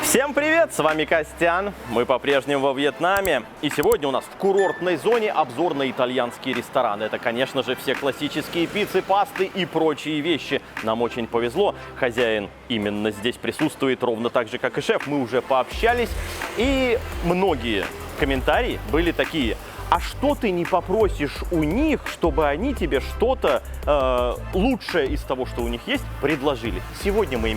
Всем привет, с вами Костян, мы по-прежнему во Вьетнаме. И сегодня у нас в курортной зоне обзор на итальянские рестораны. Это, конечно же, все классические пиццы, пасты и прочие вещи. Нам очень повезло, хозяин именно здесь присутствует, ровно так же, как и шеф. Мы уже пообщались, и многие комментарии были такие: а что ты не попросишь у них, чтобы они тебе что-то лучшее из того, что у них есть, предложили? Сегодня мы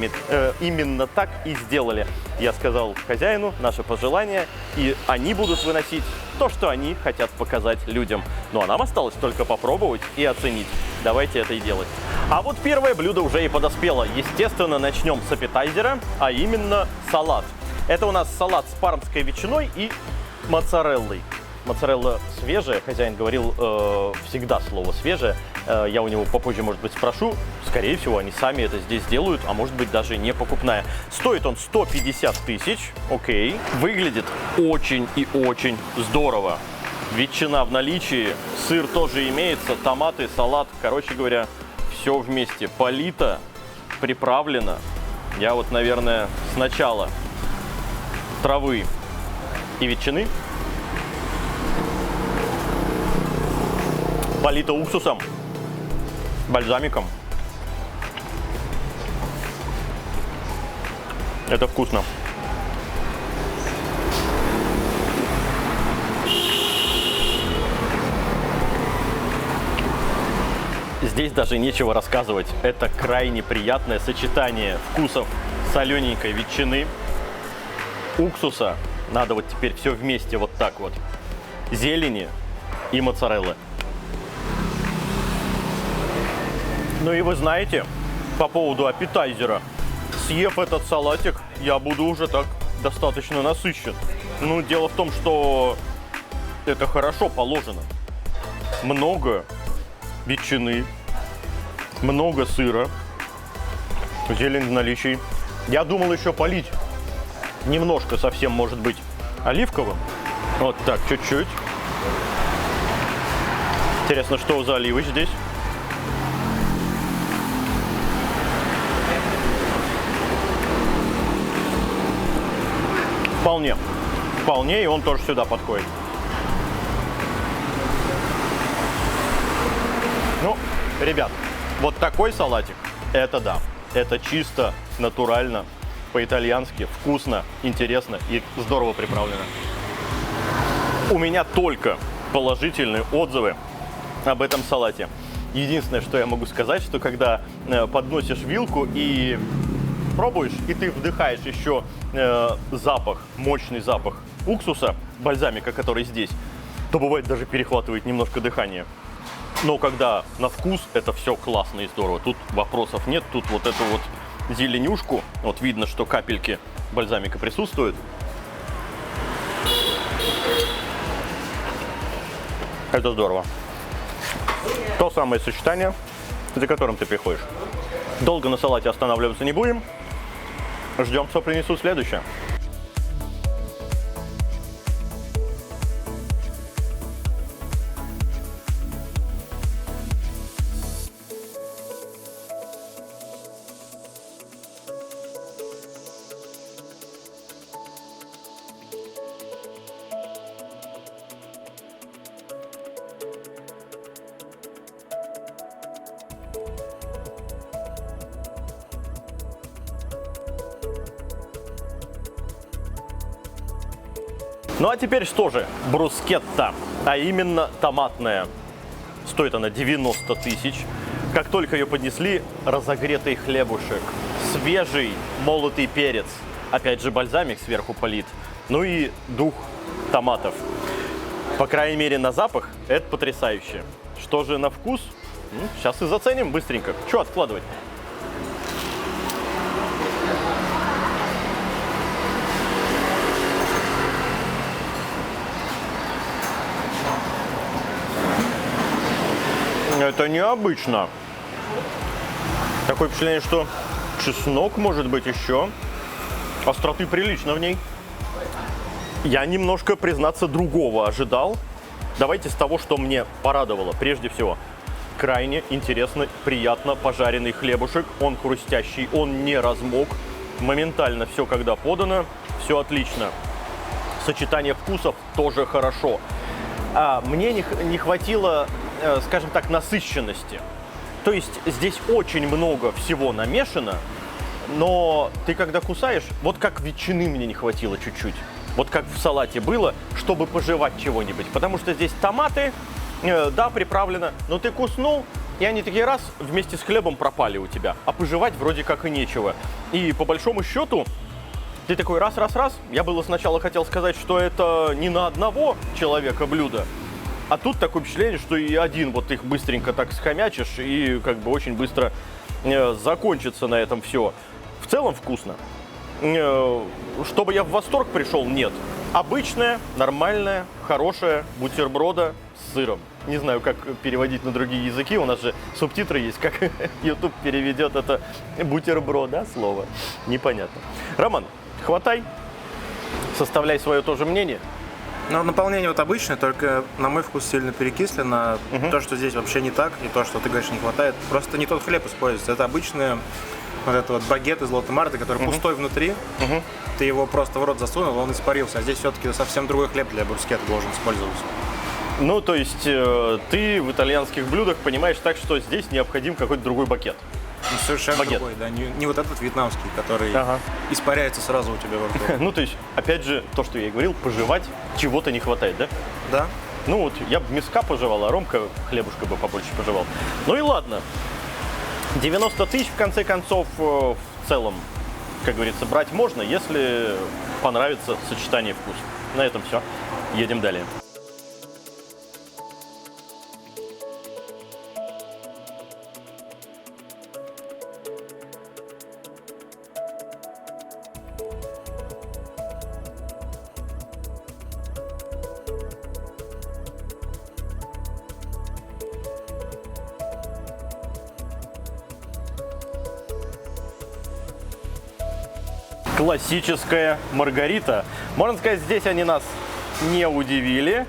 именно так и сделали. Я сказал хозяину наше пожелание, и они будут выносить то, что они хотят показать людям. Ну а нам осталось только попробовать и оценить. Давайте это и делать. А вот первое блюдо уже и подоспело. Естественно, начнем с аппетайзера, а именно салат. Это у нас салат с пармской ветчиной и моцареллой. Моцарелла свежая, хозяин говорил всегда слово свежее. Я у него попозже, может быть, спрошу. Скорее всего, они сами это здесь делают, а может быть, даже не покупная. Стоит он 150 тысяч, окей. Выглядит очень и очень здорово. Ветчина в наличии, сыр тоже имеется, томаты, салат. Короче говоря, все вместе. Полито, приправлено. Я вот, наверное, сначала травы и ветчины. Полито уксусом, бальзамиком. Это вкусно. Здесь даже нечего рассказывать. Это крайне приятное сочетание вкусов солененькой ветчины, уксуса. Надо вот теперь все вместе вот так вот. Зелени и моцареллы. Ну и вы знаете, по поводу аппетайзера, съев этот салатик, я буду уже так достаточно насыщен. Ну, дело в том, что это хорошо положено. Много ветчины, много сыра, зелень в наличии. Я думал еще полить немножко совсем, может быть, оливковым. Вот так, чуть-чуть. Интересно, что за оливы здесь? Вполне, и он тоже сюда подходит. Ну, ребят, вот такой салатик, это да, это чисто, натурально, по-итальянски, вкусно, интересно и здорово приправлено. У меня только положительные отзывы об этом салате. Единственное, что я могу сказать, что когда подносишь вилку и пробуешь, и ты вдыхаешь еще запах, мощный запах уксуса, бальзамика, который здесь, то бывает даже перехватывает немножко дыхание. Но когда на вкус, это все классно и здорово. Тут вопросов нет, тут вот эту вот зеленюшку, вот видно, что капельки бальзамика присутствуют. Это здорово. То самое сочетание, за которым ты приходишь. Долго на салате останавливаться не будем. Ждем, что принесут следующее. Ну а теперь что же? Брускетта, а именно томатная. Стоит она 90 тысяч. Как только ее поднесли, разогретый хлебушек, свежий молотый перец, опять же бальзамик сверху полит, ну и дух томатов. По крайней мере на запах это потрясающе. Что же на вкус? Сейчас и заценим быстренько. Что откладывать? Это необычно. Такое впечатление, что чеснок может быть еще. Остроты прилично в ней. Я немножко, признаться, другого ожидал. Давайте с того, что мне порадовало. Прежде всего, крайне интересно, приятно пожаренный хлебушек. Он хрустящий, он не размок. моментально все, когда подано, все отлично. Сочетание вкусов тоже хорошо. Мне не хватило, скажем так, насыщенности. То есть здесь очень много всего намешано, но ты когда кусаешь, вот как ветчины мне не хватило чуть-чуть. Вот как в салате было, чтобы пожевать чего-нибудь. Потому что здесь томаты, да, приправлено, но ты куснул, и они такие раз вместе с хлебом пропали у тебя. А пожевать вроде как и нечего. И по большому счету, ты такой раз. Я было сначала хотел сказать, что это не на одного человека блюдо. А тут такое впечатление, что и один вот их быстренько так схомячишь, и как бы очень быстро закончится на этом все. В целом вкусно. Чтобы я в восторг пришел, нет. Обычная, нормальная, хорошая бутерброда с сыром. Не знаю, как переводить на другие языки, у нас же субтитры есть, как YouTube переведет это бутерброд, да, слово? Непонятно. Роман, хватай, составляй свое тоже мнение. Но наполнение вот обычное, только на мой вкус сильно перекислено. То, что здесь вообще не так, и то, что ты говоришь, не хватает. Просто не тот хлеб используется. Это обычный вот этот вот багет из Лотте Марты, который пустой внутри. Ты его просто в рот засунул, он испарился. А здесь все-таки совсем другой хлеб для брускетта должен использоваться. Ну, то есть ты в итальянских блюдах понимаешь так, что здесь необходим какой-то другой багет. Совершенно багет. Другой, да. Не вот этот вьетнамский, который испаряется сразу у тебя во рту. Ну, то есть, опять же, то, что я и говорил, пожевать чего-то не хватает, да? Да. Ну, вот я бы мяска пожевал, а Ромка хлебушка бы побольше пожевал. Ну и ладно. 90 тысяч, в конце концов, в целом, как говорится, брать можно, если понравится сочетание вкусов. На этом все. Едем далее. Классическая маргарита. Можно сказать, здесь они нас не удивили,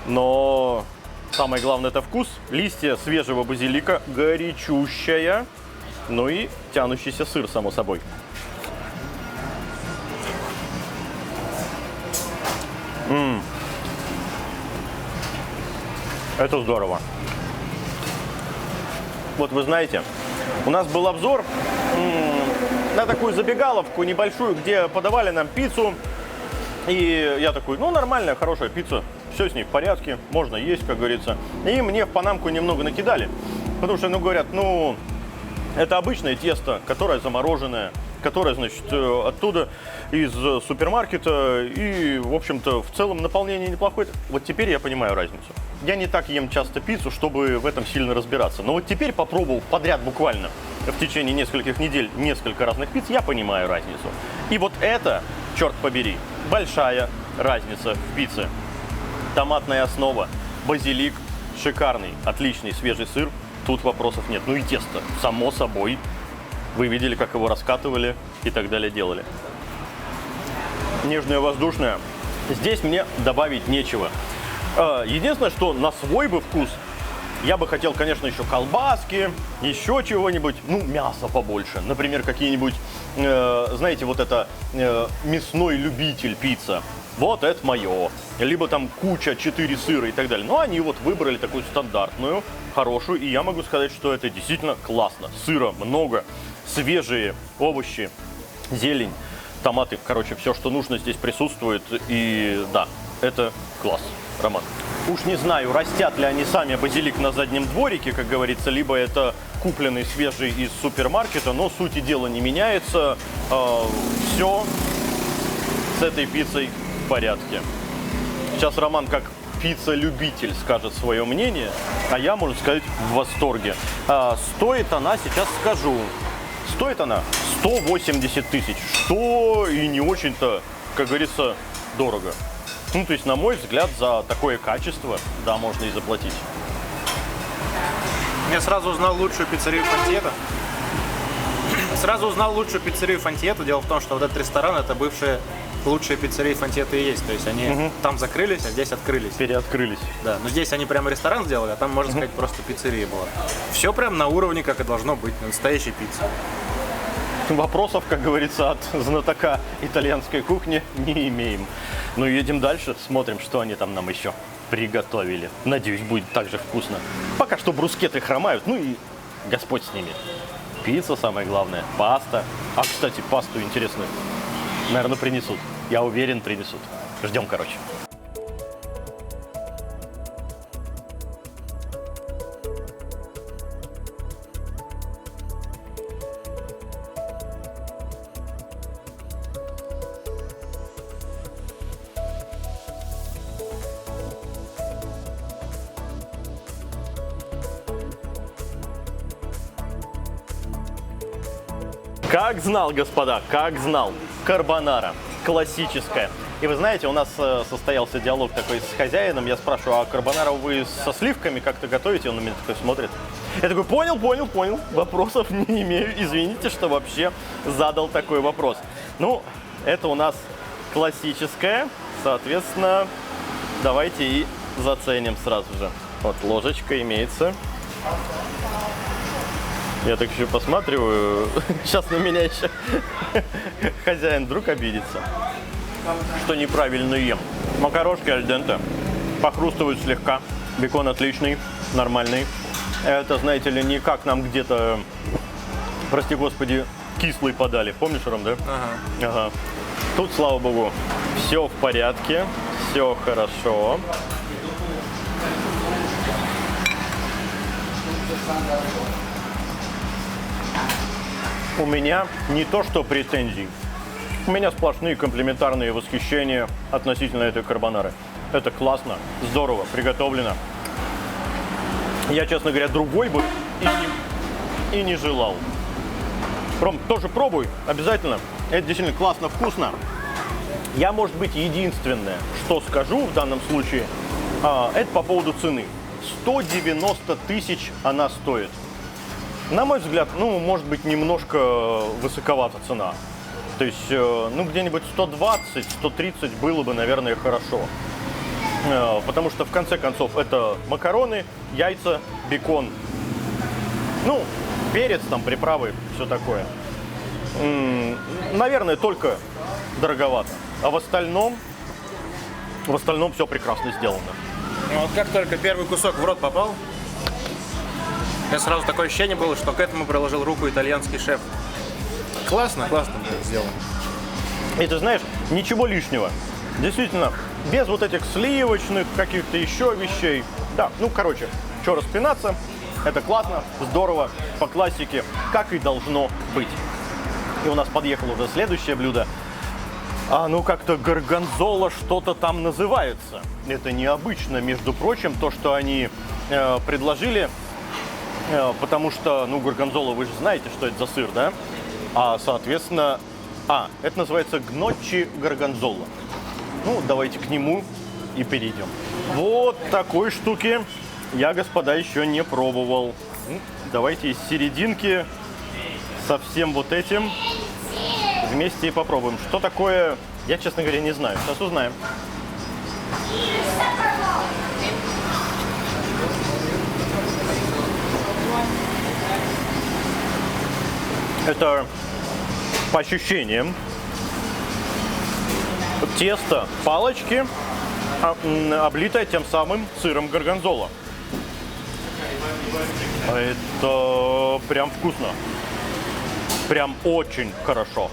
но самое главное — это вкус. Листья свежего базилика, горячущая, ну и тянущийся сыр, само собой. Это здорово. Вот вы знаете, у нас был обзор на такую забегаловку небольшую, где подавали нам пиццу. И я такой, ну, нормальная, хорошая пицца, все с ней в порядке, можно есть, как говорится. И мне в панамку немного накидали, потому что, ну, говорят, ну, это обычное тесто, которое замороженное, которое, значит, оттуда из супермаркета, и, в общем-то, в целом наполнение неплохое. Вот теперь я понимаю разницу. Я не так ем часто пиццу, чтобы в этом сильно разбираться. Но вот теперь, попробовав подряд буквально в течение нескольких недель несколько разных пицц, я понимаю разницу. И вот это, черт побери, большая разница в пицце. Томатная основа, базилик шикарный, отличный свежий сыр, тут вопросов нет. Ну и тесто, само собой. Вы видели, как его раскатывали и так далее делали. Нежное, воздушное. Здесь мне добавить нечего. Единственное, что на свой бы вкус я бы хотел, конечно, еще колбаски, еще чего-нибудь, ну, мяса побольше. Например, какие-нибудь, знаете, вот это мясной любитель пицца. Вот это мое. Либо там куча 4 сыра и так далее. Но они вот выбрали такую стандартную, хорошую. И я могу сказать, что это действительно классно. Сыра много, свежие овощи, зелень, томаты. Короче, все, что нужно, здесь присутствует. И да, это класс. Роман. Уж не знаю, растят ли они сами базилик на заднем дворике, как говорится, либо это купленный свежий из супермаркета, но сути дела не меняется. Все с этой пиццей в порядке. Сейчас Роман, как пицца-любитель, скажет свое мнение, а я, можно сказать, в восторге. Стоит она, сейчас скажу, стоит она 180 тысяч, что и не очень-то, как говорится, дорого. Ну, то есть, на мой взгляд, за такое качество, да, можно и заплатить. Я сразу узнал лучшую пиццерию Фантьетто. Дело в том, что вот этот ресторан — это бывшая лучшая пиццерия Фантьетто и есть. То есть они там закрылись, а здесь открылись. Переоткрылись. Да, но здесь они прямо ресторан сделали, а там, можно сказать, просто пиццерия была. Все прям на уровне, как и должно быть, настоящей пиццы. Вопросов, как говорится, от знатока итальянской кухни не имеем. Ну, едем дальше, смотрим, что они там нам еще приготовили. Надеюсь, будет так же вкусно. Пока что брускеты хромают, ну и Господь с ними. Пицца самое главное, паста. А, кстати, пасту интересную, наверное, принесут. Я уверен, принесут. Ждем, короче. Как знал, господа, как знал. Карбонара. Классическая. И вы знаете, у нас состоялся диалог такой с хозяином. Я спрашиваю, а карбонару вы со сливками как-то готовите? Он на меня такой смотрит. Я такой, понял. Вопросов не имею. Извините, что вообще задал такой вопрос. Ну, это у нас классическая. Соответственно, давайте и заценим сразу же. Вот ложечка имеется. Я так еще посматриваю, сейчас на меня еще хозяин вдруг обидится, что неправильно ем. Макарошки аль денте, похрустывают слегка, бекон отличный, нормальный. Это, знаете ли, не как нам где-то, прости господи, кислый подали. Помнишь, Ром, да? Ага. Тут, слава богу, все в порядке, все хорошо. У меня не то что претензий, у меня сплошные комплиментарные восхищения относительно этой карбонары. Это классно, здорово, приготовлено. Я, честно говоря, другой бы и не желал. Ром, тоже пробуй, обязательно. Это действительно классно, вкусно. Я, может быть, единственное, что скажу в данном случае, это по поводу цены. 190 тысяч она стоит. На мой взгляд, ну, может быть, немножко высоковата цена. То есть, ну, где-нибудь 120-130 было бы, наверное, хорошо. Потому что, в конце концов, это макароны, яйца, бекон. Ну, перец, там, приправы, все такое. Наверное, только дороговато. А в остальном все прекрасно сделано. Вот как только первый кусок в рот попал, у меня сразу такое ощущение было, что к этому приложил руку итальянский шеф. Классно сделано. И ты знаешь, ничего лишнего. Действительно, без вот этих сливочных каких-то еще вещей. Да, ну, короче, что распинаться, это классно, здорово, по классике, как и должно быть. И у нас подъехало уже следующее блюдо. Ну, как-то горгонзола что-то там называется. Это необычно, между прочим, то, что они предложили. Потому что, ну, горгонзола, вы же знаете, что это за сыр, да? Соответственно, это называется гноччи горгонзола. Ну, давайте к нему и перейдем. Вот такой штуки я, господа, еще не пробовал. Давайте из серединки со всем вот этим вместе и попробуем. Что такое, я, честно говоря, не знаю. Сейчас узнаем. Это, по ощущениям, тесто палочки, облитое тем самым сыром горгонзола. Это прям вкусно. Прям очень хорошо.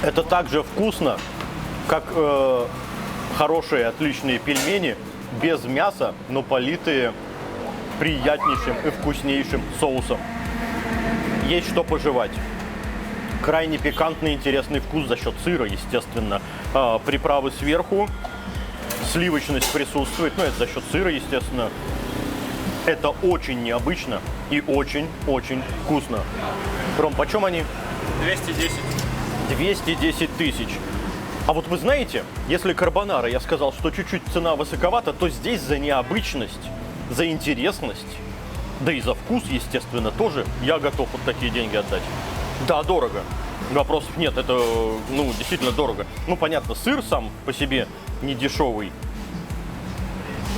Это так же вкусно, как хорошие, отличные пельмени без мяса, но политые приятнейшим и вкуснейшим соусом. Есть что пожевать. Крайне пикантный, интересный вкус за счет сыра, естественно. Приправы сверху, сливочность присутствует, ну это за счет сыра, естественно. Это очень необычно и очень-очень вкусно. Ром, почем они? 210. 210 тысяч. А вот вы знаете, если карбонара, я сказал, что чуть-чуть цена высоковата, то здесь за необычность, за интересность, да и за вкус, естественно, тоже я готов вот такие деньги отдать. Да, дорого. Вопросов нет, это, ну, действительно дорого. Ну, понятно, сыр сам по себе не дешевый.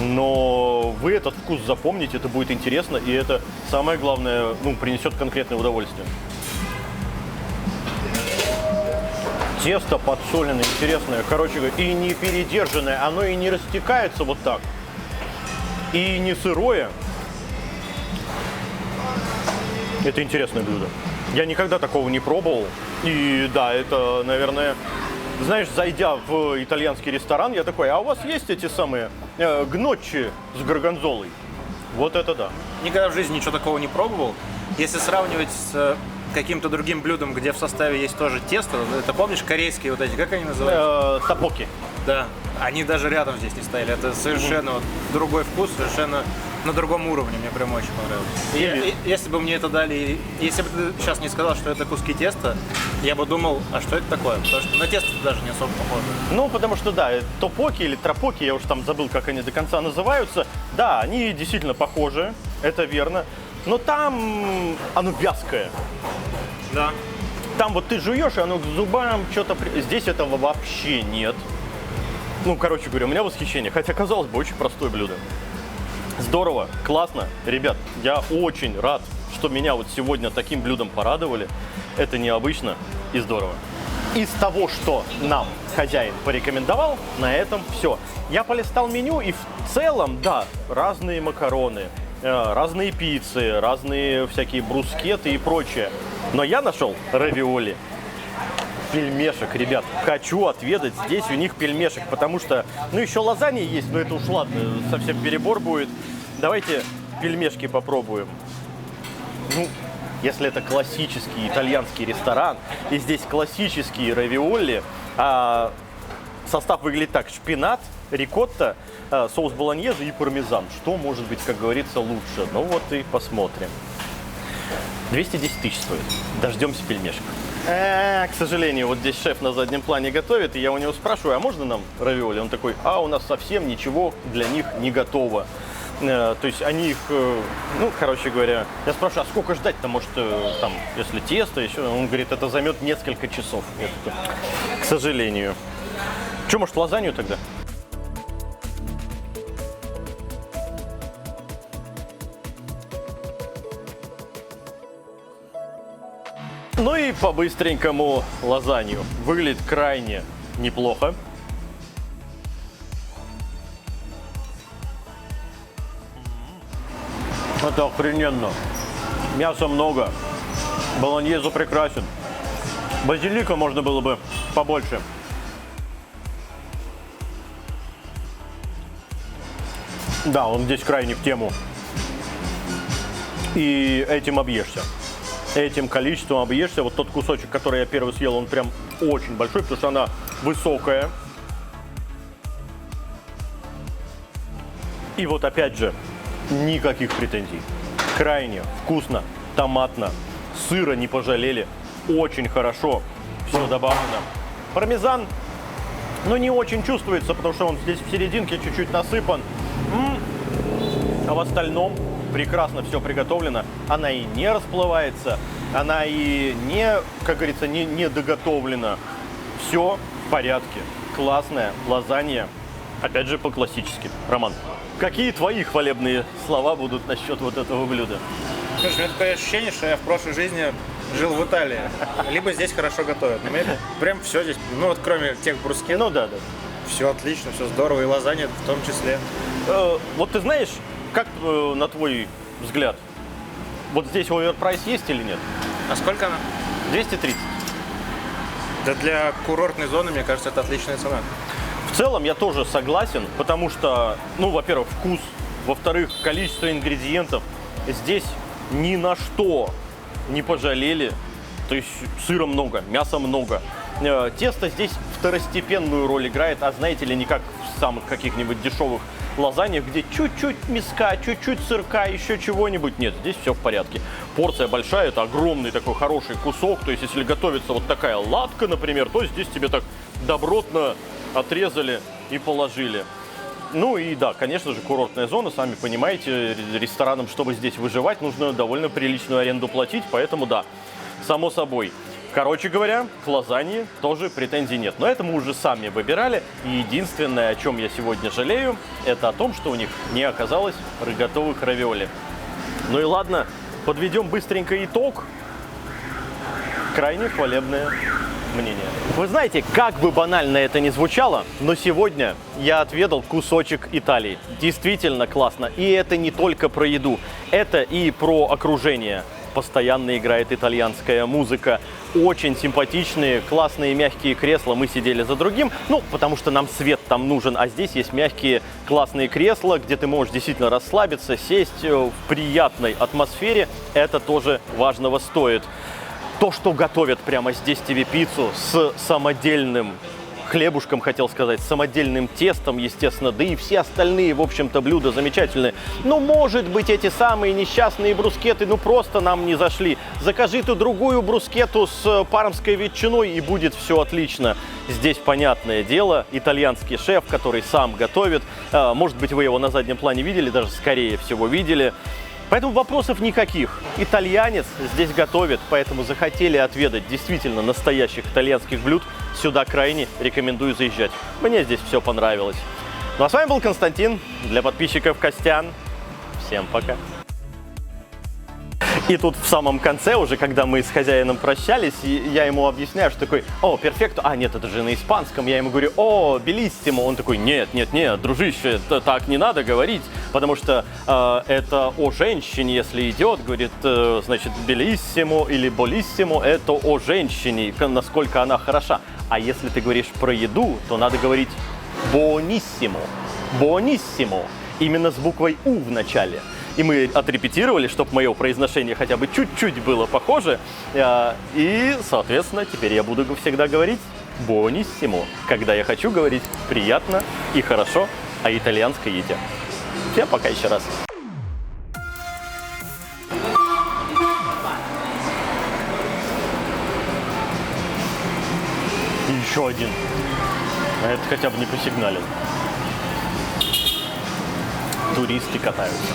Но вы этот вкус запомните, это будет интересно, и это самое главное, ну, принесет конкретное удовольствие. Тесто подсоленное, интересное, короче говоря, и не передержанное, оно и не растекается вот так, и не сырое. Это интересное блюдо. Я никогда такого не пробовал, и да, это, наверное, знаешь, зайдя в итальянский ресторан, я такой, а у вас есть эти самые гноччи с горгонзолой? Вот это да. Никогда в жизни ничего такого не пробовал. Если сравнивать с каким-то другим блюдом, где в составе есть тоже тесто, это помнишь корейские вот эти, как они называются? Тапоки. Да, они даже рядом здесь не стояли. Это совершенно вот другой вкус, совершенно на другом уровне. Мне прям очень понравилось. Если бы мне это дали, если бы ты сейчас не сказал, что это куски теста, я бы думал, а что это такое? Потому что на тесто даже не особо похоже. Ну, потому что, да, топоки или тропоки, я уже там забыл, как они до конца называются. Да, они действительно похожи, это верно. Но там оно вязкое. Да. Там вот ты жуешь, и оно к зубам что-то... Здесь этого вообще нет. Ну, короче говоря, у меня восхищение. Хотя, казалось бы, очень простое блюдо. Здорово, классно. Ребят, я очень рад, что меня вот сегодня таким блюдом порадовали. Это необычно и здорово. Из того, что нам хозяин порекомендовал, на этом все. Я полистал меню, и в целом, да, разные макароны, разные пиццы, разные всякие брускеты и прочее. Но я нашел равиоли. Пельмешек, ребят, хочу отведать здесь у них пельмешек, потому что, ну, еще лазанья есть, но это уж ладно, совсем перебор будет. Давайте пельмешки попробуем. Ну, если это классический итальянский ресторан, и здесь классические равиоли, состав выглядит так: шпинат, рикотта, соус болоньезе и пармезан. Что может быть, как говорится, лучше? Ну вот и посмотрим. 210 тысяч стоит. Дождемся пельмешек. К сожалению, вот здесь шеф на заднем плане готовит, и я у него спрашиваю, а можно нам равиоли? Он такой, у нас совсем ничего для них не готово. То есть они их, ну, короче говоря, я спрашиваю, а сколько ждать-то, может, там, если тесто еще? Он говорит, это займет несколько часов. Я такой, к сожалению. Че, может, лазанью тогда? Ну и по-быстренькому лазанью. Выглядит крайне неплохо. Это охрененно. Мяса много. Болоньезе прекрасен. Базилика можно было бы побольше. Да, он здесь крайне в тему. И этим объешься. Этим количеством объешься. Вот тот кусочек, который я первый съел, он прям очень большой, потому что она высокая. И вот опять же, никаких претензий. Крайне вкусно, томатно, сыра не пожалели, очень хорошо все добавлено. Пармезан, ну, не очень чувствуется, потому что он здесь в серединке чуть-чуть насыпан. А в остальном прекрасно все приготовлено. Она и не расплывается, она и не, как говорится, не доготовлена. Все в порядке. Классная лазанья. Опять же, по-классически. Роман, какие твои хвалебные слова будут насчет вот этого блюда? Слушай, у меня такое ощущение, что я в прошлой жизни жил в Италии. Либо здесь хорошо готовят. Но мне прям все здесь, ну вот кроме тех брускет. Ну да. Все отлично, все здорово, и лазанья в том числе. Вот ты знаешь, как на твой взгляд, вот здесь оверпрайс есть или нет? А сколько она? 230. Да для курортной зоны, мне кажется, это отличная цена. В целом я тоже согласен, потому что, ну, во-первых, вкус, во-вторых, количество ингредиентов здесь ни на что не пожалели. То есть сыра много, мяса много. Тесто здесь второстепенную роль играет, а знаете ли, не как в самых каких-нибудь дешевых лазаньях, где чуть-чуть мяска, чуть-чуть сырка, еще чего-нибудь. Нет, здесь все в порядке. Порция большая, это огромный такой хороший кусок. То есть если готовится вот такая латка, например, то здесь тебе так добротно отрезали и положили. Ну и да, конечно же, курортная зона, сами понимаете, ресторанам, чтобы здесь выживать, нужно довольно приличную аренду платить, поэтому да, само собой. Короче говоря, к лазанье тоже претензий нет. Но это мы уже сами выбирали. И единственное, о чем я сегодня жалею, это о том, что у них не оказалось готовых равиоли. Ну и ладно, подведем быстренько итог. Крайне хвалебное мнение. Вы знаете, как бы банально это ни звучало, но сегодня я отведал кусочек Италии. Действительно классно. И это не только про еду, это и про окружение. Постоянно играет итальянская музыка. Очень симпатичные, классные мягкие кресла. Мы сидели за другим, ну, потому что нам свет там нужен. А здесь есть мягкие, классные кресла, где ты можешь действительно расслабиться, сесть в приятной атмосфере. Это тоже важного стоит. То, что готовят прямо здесь тебе пиццу с самодельным хлебушком, хотел сказать, с самодельным тестом, естественно, да и все остальные, в общем-то, блюда замечательные. Но, может быть, эти самые несчастные брускеты, ну, просто нам не зашли. Закажи ты другую брускету с пармской ветчиной, и будет все отлично. Здесь, понятное дело, итальянский шеф, который сам готовит. Может быть, вы его на заднем плане видели, даже скорее всего видели. Поэтому вопросов никаких. Итальянец здесь готовит, поэтому захотели отведать действительно настоящих итальянских блюд. Сюда крайне рекомендую заезжать. Мне здесь все понравилось. Ну а с вами был Константин. Для подписчиков Костян. Всем пока. И тут в самом конце, уже когда мы с хозяином прощались, я ему объясняю, что такой: о, перфекто, а нет, это же на испанском. Я ему говорю: о, белиссимо. Он такой: нет, дружище, так не надо говорить, потому что это о женщине, если идет, говорит, значит, белиссимо или болиссимо, это о женщине, насколько она хороша. А если ты говоришь про еду, то надо говорить buonissimo, buonissimo, именно с буквой У в начале. И мы отрепетировали, чтобы мое произношение хотя бы чуть-чуть было похоже. И, соответственно, теперь я буду всегда говорить buonissimo, когда я хочу говорить приятно и хорошо о итальянской еде. Всем пока еще раз. И еще один. А это хотя бы не посигналил. Туристы катаются.